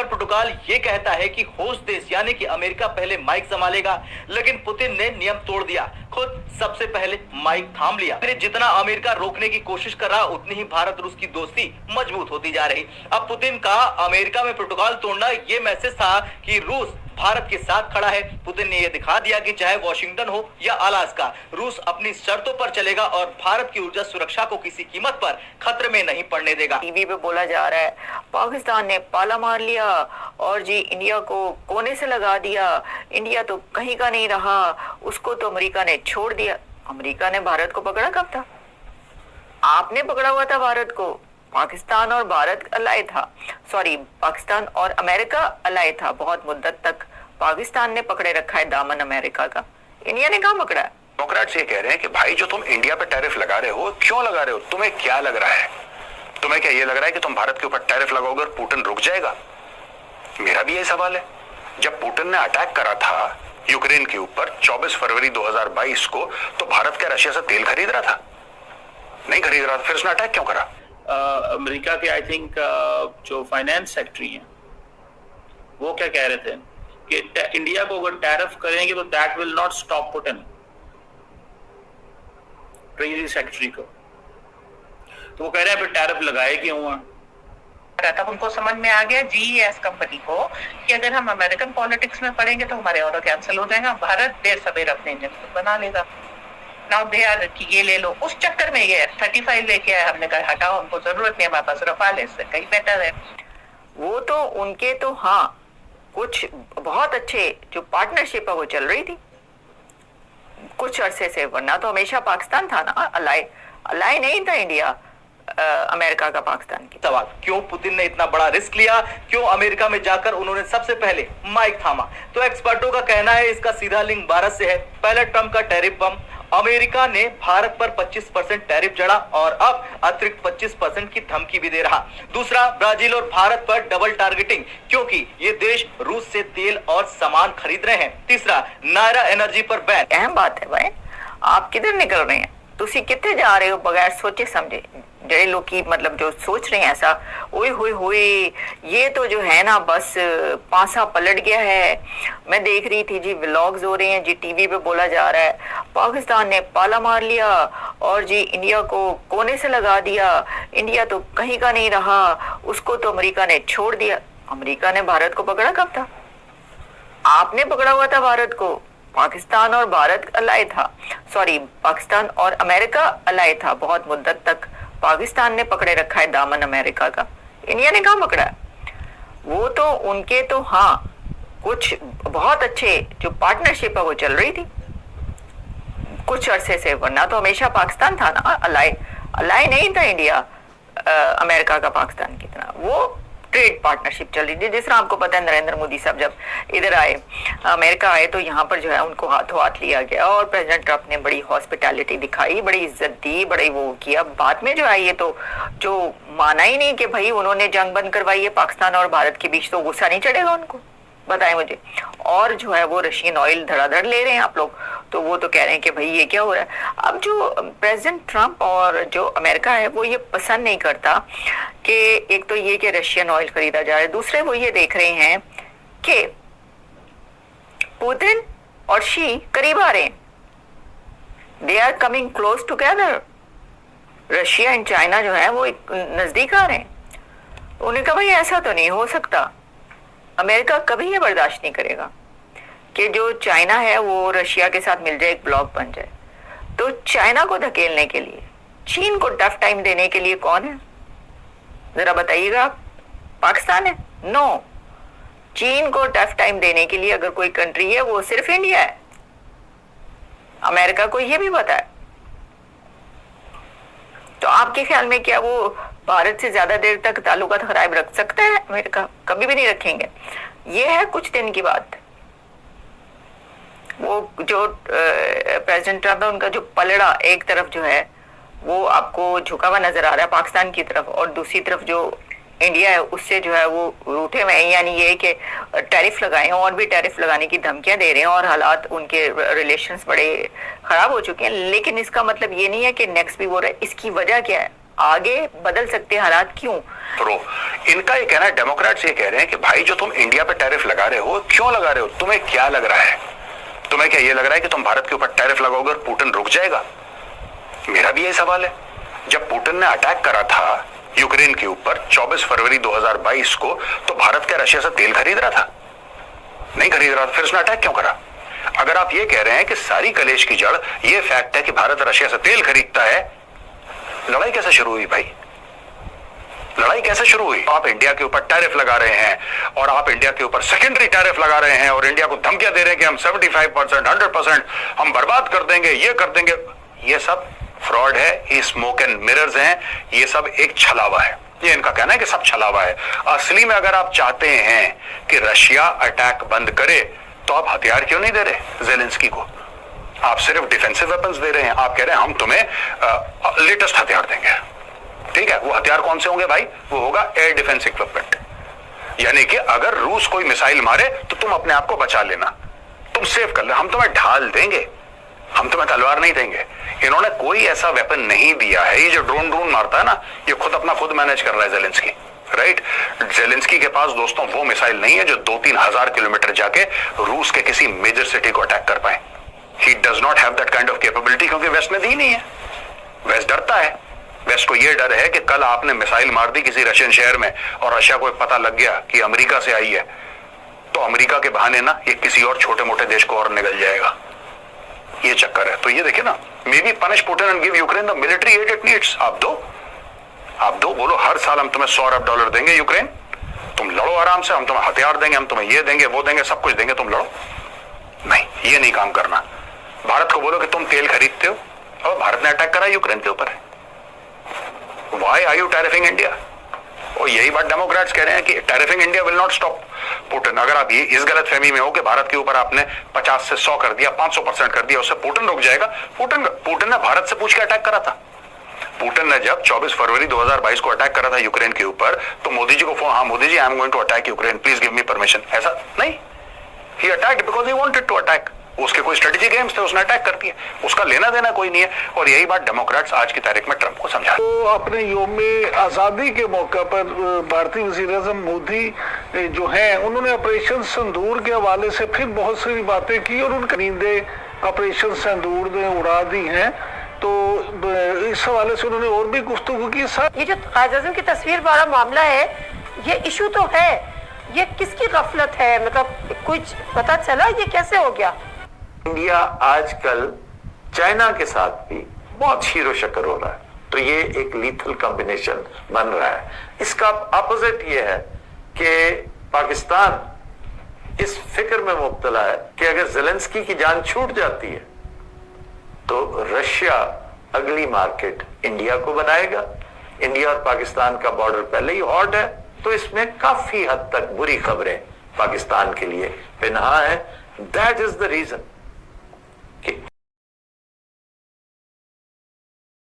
पर प्रोटोकॉल ये कहता है कि होस्ट देश यानी कि अमेरिका पहले माइक संभालेगा, लेकिन पुतिन ने नियम तोड़ दिया, खुद सबसे पहले माइक थाम लिया। फिर जितना अमेरिका रोकने की कोशिश कर रहा, उतनी ही भारत रूस की दोस्ती मजबूत होती जा रही। अब पुतिन का अमेरिका में प्रोटोकॉल तोड़ना ये मैसेज था कि रूस भारत के साथ खड़ा है। पुतिन ने यह दिखा दिया कि चाहे वॉशिंगटन हो या अलास्का, रूस अपनी शर्तों पर चलेगा और भारत की ऊर्जा सुरक्षा को किसी कीमत पर खतरे में नहीं पड़ने देगा। टीवी पे बोला जा रहा है पाकिस्तान ने पाला मार लिया और जी इंडिया को कोने से लगा दिया, इंडिया तो कहीं का नहीं रहा, उसको तो अमेरिका ने छोड़ दिया। अमेरिका ने भारत को पकड़ा कब था? आपने पकड़ा हुआ था भारत को। पाकिस्तान और भारत अलाय था, सॉरी पाकिस्तान और अमेरिका अलाय था बहुत मुद्दत तक। पाकिस्तान ने पकड़े रखा है दामन अमेरिका का, इंडिया ने कहाँ पकड़ा है? डेमोक्रेट्स ये कह रहे हैं कि भाई जो तुम इंडिया पे टैरिफ लगा रहे हो, क्यों लगा रहे हो? तुम्हें क्या लग रहा है? तुम्हें क्या ये लग रहा है कि तुम भारत के ऊपर टैरिफ लगाओगे और पुतिन रुक जाएगा? मेरा भी यही सवाल है। जब पुतिन ने अटैक करा था यूक्रेन के ऊपर 24 फरवरी 2022 को, तो भारत क्या रशिया से तेल खरीद रहा था? नहीं खरीद रहा था, फिर उसने अटैक क्यों करा? अमेरिका के आई थिंक जो फाइनेंस सेक्रेटरी हैं वो क्या कह रहे थे कि इंडिया को अगर टैरिफ करेंगे तो that will not stop Putin, treasury secretary को। तो वो कह रहे हैं फिर टैरिफ लगाए क्यों हुआ? तब उनको समझ में आ गया जीईएस कंपनी को कि अगर हम अमेरिकन पॉलिटिक्स में पड़ेंगे तो हमारे ऑर्डर कैंसिल हो जाएगा, भारत देर सवेर अपने इंजन बना लेगा। नाउ दे आर कि ये ले लो, उस चक्कर में ये 35 लेके आए। हमने कहा हटाओ, हमको जरूरत नहीं, हमारे पास रफाल है, इससे कहीं बेटर है। वो तो उनके तो हाँ कुछ बहुत अच्छे जो पार्टनरशिप है वो चल रही थी कुछ अरसे से, वरना तो हमेशा पाकिस्तान था ना, अलाय नहीं था इंडिया अमेरिका का पाकिस्तान की। सवाल, क्यों पुतिन ने इतना बड़ा रिस्क लिया? क्यों अमेरिका में जाकर उन्होंने सबसे पहले माइक थामा? तो एक्सपर्टों का कहना है इसका सीधा लिंक भारत से है। पहले ट्रंप का टैरिफ बम, अमेरिका ने भारत पर 25% टैरिफ जड़ा और अब अतिरिक्त 25% की धमकी भी दे रहा। दूसरा, ब्राजील और भारत पर डबल टारगेटिंग, क्योंकि ये देश रूस से तेल और सामान खरीद रहे हैं। तीसरा, नायरा एनर्जी पर बैन। अहम बात है भाई, आप किधर निकल रहे हैं? तुसी कितने जा रहे हो बगैर सोचे समझे? जड़े लोग की मतलब जो सोच रहे हैं ऐसा, ओए होए होए ये तो जो है ना बस पासा पलट गया है। मैं देख रही थी जी, व्लॉग्स हो रहे हैं जी, टीवी पे बोला जा रहा है पाकिस्तान ने पाला मार लिया और जी इंडिया को कोने से लगा दिया, इंडिया तो कहीं का नहीं रहा, उसको तो अमेरिका ने छोड़ दिया। अमेरिका ने भारत को पकड़ा कब था? आपने पकड़ा हुआ था भारत को। पाकिस्तान और भारत अलाय था, सॉरी पाकिस्तान और अमेरिका अलाय था बहुत मुद्दत तक। पाकिस्तान ने पकड़े रखा है दामन अमेरिका का, इंडिया ने कहाँ पकड़ा है? वो तो उनके तो हाँ कुछ बहुत अच्छे जो पार्टनरशिप है वो चल रही थी कुछ अरसे से, वरना तो हमेशा पाकिस्तान था ना, अलाय नहीं था इंडिया अमेरिका का पाकिस्तान की तरह। वो ट्रेड पार्टनरशिप चल रही थी। जिस तरह आपको पता है नरेंद्र मोदी साहब जब इधर आए, अमेरिका आए, तो यहाँ पर जो है उनको हाथों हाथ लिया गया और प्रेसिडेंट ट्रंप ने बड़ी हॉस्पिटैलिटी दिखाई, बड़ी इज्जत दी, बड़ी वो किया। बाद में जो है ये तो जो माना ही नहीं कि भाई उन्होंने जंग बंद करवाई है पाकिस्तान और भारत के बीच, तो गुस्सा नहीं चढ़ेगा उनको? बताएं मुझे। और जो है वो रशियन ऑयल धड़ाधड़ ले रहे हैं आप लोग, तो वो तो कह रहे हैं कि भाई ये क्या हो रहा है। अब जो प्रेसिडेंट ट्रंप और जो अमेरिका है वो ये पसंद नहीं करता कि एक तो ये कि रशियन ऑयल खरीदा जा रहा है, दूसरे वो ये देख रहे हैं कि पुतिन और शी करीब आ रहे हैं, they are coming close together. Russia and China जो है वो नजदीक आ रहे हैं। उन्होंने कहा भाई ऐसा तो नहीं हो सकता, अमेरिका कभी ये बर्दाश्त नहीं करेगा कि जो चाइना है वो रशिया के साथ मिल जाए, एक ब्लॉक बन जाए। तो चाइना को धकेलने के लिए, चीन को टफ टाइम देने के लिए कौन है जरा बताइएगा? पाकिस्तान है? नो, चीन को टफ टाइम देने के लिए अगर कोई कंट्री है वो सिर्फ इंडिया है। अमेरिका को ये भी पता है। तो आपके ख्याल में क्या वो भारत से ज्यादा देर तक ताल्लुकात खराब रख सकता है? अमेरिका कभी भी नहीं रखेंगे। ये है कुछ दिन की बात। वो जो प्रेसिडेंट ट्रंप है उनका जो पलड़ा एक तरफ जो है वो आपको झुका हुआ नजर आ रहा है पाकिस्तान की तरफ, और दूसरी तरफ जो इंडिया है उससे जो है वो रूठे हुए हैं। यानी ये कि टैरिफ लगाए हैं और भी टैरिफ लगाने की धमकियां दे रहे हैं और हालात उनके रिलेशंस बड़े खराब हो चुके हैं। लेकिन इसका मतलब ये नहीं है कि नेक्स्ट भी हो रहा है। इसकी वजह क्या है? आगे बदल सकते हैं हालात, क्यों? प्रो इनका ये कहना है, डेमोक्रेट्स ये कह रहे हैं कि भाई जो तुम इंडिया पे टैरिफ लगा रहे हो, क्यों लगा रहे हो? तुम्हें क्या लग रहा है? तुम्हें क्या ये लग रहा है कि तुम भारत के ऊपर टैरिफ लगाओगे और पुतिन रुक जाएगा? मेरा भी यही सवाल है। जब पुतिन ने अटैक करा था यूक्रेन के ऊपर 24 फरवरी 2022 को, तो भारत क्या रशिया से तेल खरीद रहा था? नहीं खरीद रहा था। फिर उसने अटैक क्यों करा? अगर आप ये कह रहे हैं कि सारी कलेश की जड़ ये फैक्ट है कि भारत रशिया से तेल खरीदता है, लड़ाई कैसे शुरू हुई भाई? लड़ाई कैसे शुरू हुई? आप इंडिया के ऊपर टैरिफ लगा रहे हैं और आप इंडिया के ऊपर सेकेंडरी टैरिफ लगा रहे हैं और इंडिया को धमकियां दे रहे हैं कि हम 75%, 100% हम बर्बाद कर देंगे, ये कर देंगे। ये सब फ्रॉड है, ये स्मोक एंड मिरर्स हैं, ये सब एक छलावा है। ये इनका कहना है कि सब छलावा है। असली में अगर आप चाहते हैं कि रशिया अटैक बंद करे, तो आप हथियार क्यों नहीं दे रहे जेलेंस्की को? आप सिर्फ डिफेंसिव वेपन्स दे रहे हैं। आप कह रहे हैं हम तुम्हें लेटेस्ट हथियार देंगे। ठीक है, वो हथियार कौन से होंगे भाई? वो होगा एयर डिफेंस इक्विपमेंट। यानी कि अगर रूस कोई मिसाइल मारे तो तुम अपने आप को बचा लेना, तुम सेव कर ले। हम तुम्हें ढाल देंगे, हम तुम्हें तलवार नहीं देंगे। इन्होंने कोई ऐसा वेपन नहीं दिया है। ये जो ड्रोन मारता है ना, ये खुद मैनेज कर रहा है जेलेंस्की, राइट? जेलेंस्की के पास दोस्तों वो मिसाइल नहीं है जो 2-3 हजार किलोमीटर जाके रूस के किसी मेजर सिटी को अटैक कर पाए। He does not have that kind of capability, क्योंकि वेस्ट ने दी नहीं है। वेस्ट डरता है। वेस्ट को यह डर है कि कल आपने मिसाइल मार दी किसी रशियन शहर में और रशिया को पता लग गया कि अमेरिका से आई है, तो अमेरिका के बहाने ना ये किसी और छोटे मोटे देश को और निकल जाएगा। ये चक्कर है। तो ये देखिए ना, may be punish Putin and give Ukraine the military add it needs. आप दो, बोलो हर साल हम तुम्हें $100 अरब देंगे यूक्रेन, तुम लड़ो आराम से, हम तुम्हें हथियार देंगे, हम तुम्हें ये देंगे, वो देंगे, सब कुछ देंगे, तुम लड़ो। नहीं, ये नहीं काम करना। भारत को बोलो कि तुम तेल खरीदते हो और भारत ने अटैक करा यूक्रेन के ऊपर। Why are you tariffing India? और यही बात डेमोक्रेट्स कह रहे हैं कि tariffing India will not stop Putin. अगर आप ये इस गलत फहमी में हो कि भारत के ऊपर आपने 50 से 100 कर दिया, 500% कर दिया, उससे पुतिन रुक जाएगा। पुतिन ने भारत से पूछ के अटैक करा था। पुतिन ने जब 24 फरवरी 2022 को अटैक करा था यूक्रेन के ऊपर, तो मोदी जी को फोन, हाँ Modi ji, I am going to attack Ukraine, please give me permission. ऐसा नहीं, he attacked because he wanted to attack. उसके कोई स्ट्रेटेजी गेम्स थे, उसने अटैक कर दिया, उसका लेना देना कोई नहीं है। और यही बात डेमोक्रेट्स आज की तारीख में ट्रंप को समझा। तो अपने योम आजादी के मौके पर भारतीय वज़ीर-ए-आज़म मोदी जो हैं, उन्होंने ऑपरेशन सिंदूर के हवाले से फिर बहुत सारी बातें की और उनकी नींदें ऑपरेशन सिंदूर ने उड़ा दी हैं। तो इस हवाले से उन्होंने और भी गुफ्तगू की। ये जो कायद-ए-आज़म की तस्वीर वाला मामला है, ये इशू तो है, ये किसकी गफलत है? मतलब कुछ पता चला ये कैसे हो गया? इंडिया आजकल चाइना के साथ भी बहुत शीरो शक्कर हो रहा है, तो ये एक लीथल कॉम्बिनेशन बन रहा है। इसका अपोजिट ये है कि पाकिस्तान इस फिक्र में मुब्तला है कि अगर ज़ेलेंस्की की जान छूट जाती है तो रशिया अगली मार्केट इंडिया को बनाएगा। इंडिया और पाकिस्तान का बॉर्डर पहले ही हॉट है, तो इसमें काफी हद तक बुरी खबरें पाकिस्तान के लिए पिन्हा है। दैट इज द रीजन कि